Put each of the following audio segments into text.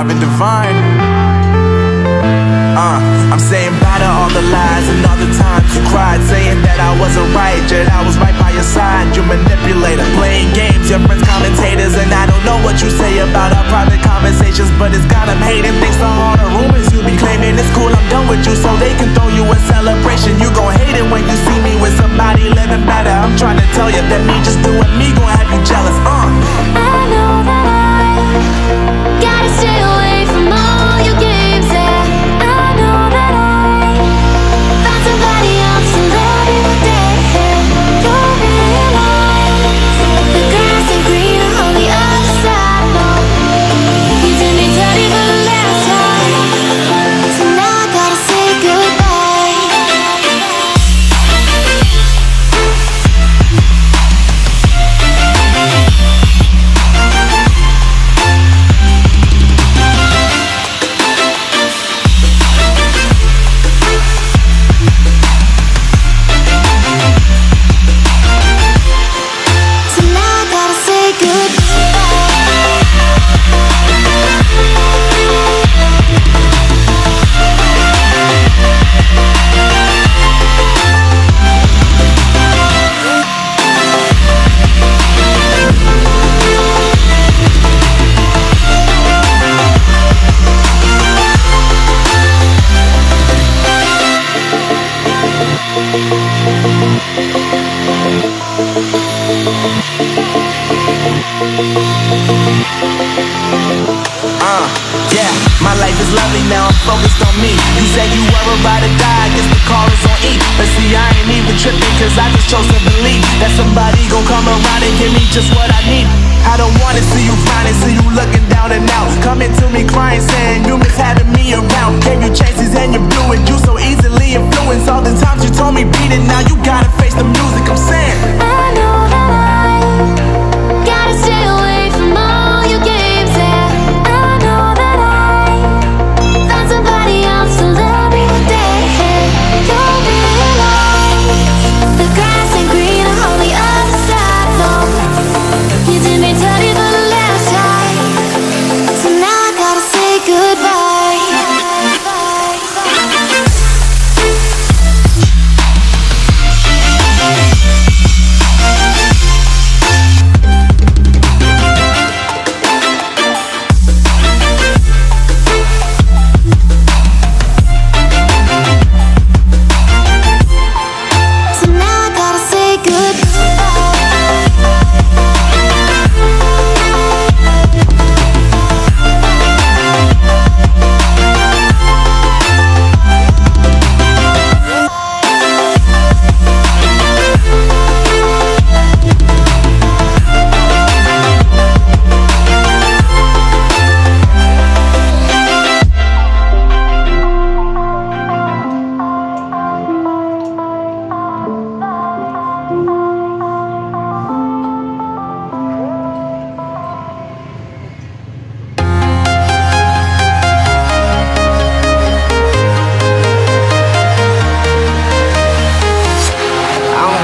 alive and divine. I'm saying bye to all the lies and all the times you cried, saying that I wasn't right, yet I was right by your side. You manipulator, playing games, your friends commentators, and I don't know what you say about our private conversations, but it's got them hating. Thanks to all the rumors you be claiming. It's cool, I'm done with you, so they can throw you a celebration. You gon' hate it when you see me with somebody living better. I'm trying to tell you that me just doing me gon' have you jealous. I know that I gotta stay away from all your games, yeah. I know that I found somebody else to love you dead. You'll realize the grass ain't greener on the other side, no. You did me dirty for the last time, so now I gotta say goodbye. So now I gotta say goodbye. Yeah, my life is lovely now, I'm focused on me. You said you were about to die, I guess the call is on E. But see, I ain't even tripping, cause I just chose to believe that somebody gon' come around and give me just what I need. I don't wanna see you finding, see you looking down and out, coming to me crying, saying you miss having me around. Gave you chances and you blew it, you so easily influenced. All the times you told me beat it, now you gotta face the music. I'm saying I know that I gotta stay away from all your games, yeah. I know that I found somebody else to love you dead. You'll realize the grass ain't greener on the other side, no. You did me dirty for the last time, so now I gotta say goodbye. So now I gotta say goodbye.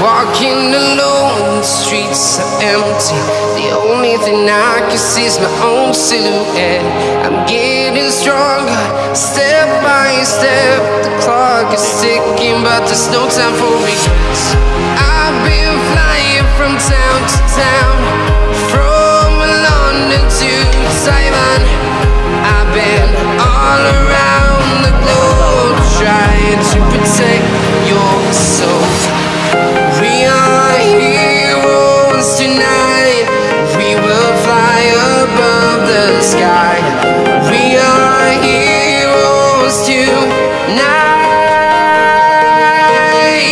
Walking alone, the streets are empty. The only thing I can see is my own silhouette. I'm getting stronger, step by step. The clock is ticking, but there's no time for regrets. I've been flying from town to town, from London to Taiwan. I've been all around the globe, trying to protect your soul. We are heroes tonight. We will fly above the sky. We are heroes tonight.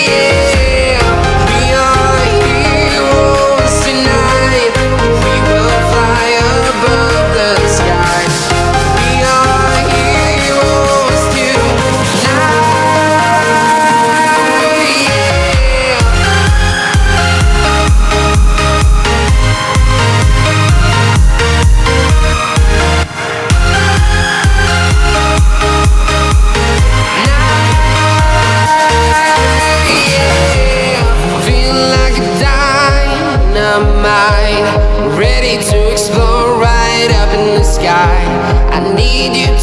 Yeah. We are heroes tonight. We will fly above the sky.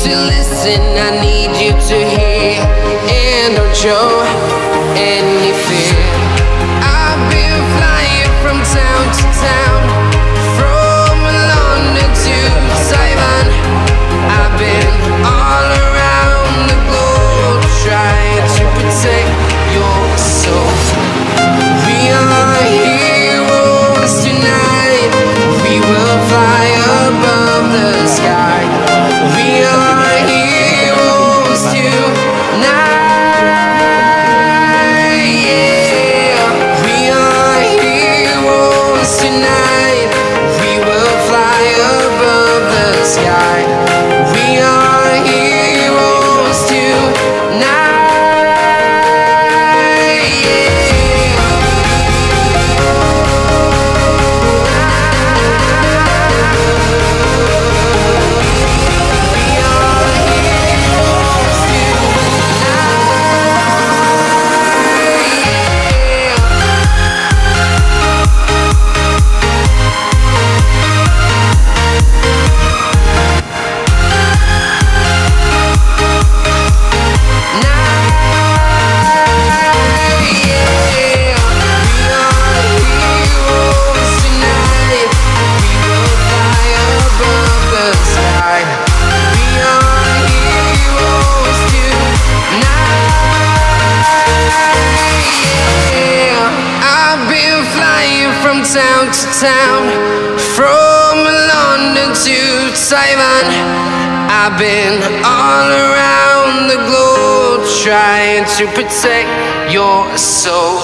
to listen, I need you to hear, and don't show any fear. I've been flying from town to town, from London to Taiwan. I've been all around the globe trying to protect your soul. We are heroes tonight, we will fly above the sky. We are heroes tonight, yeah. We are heroes tonight, we will fly above the sky. We are heroes tonight, yeah. Town to town, from London to Taiwan. I've been all around the globe trying to protect your soul.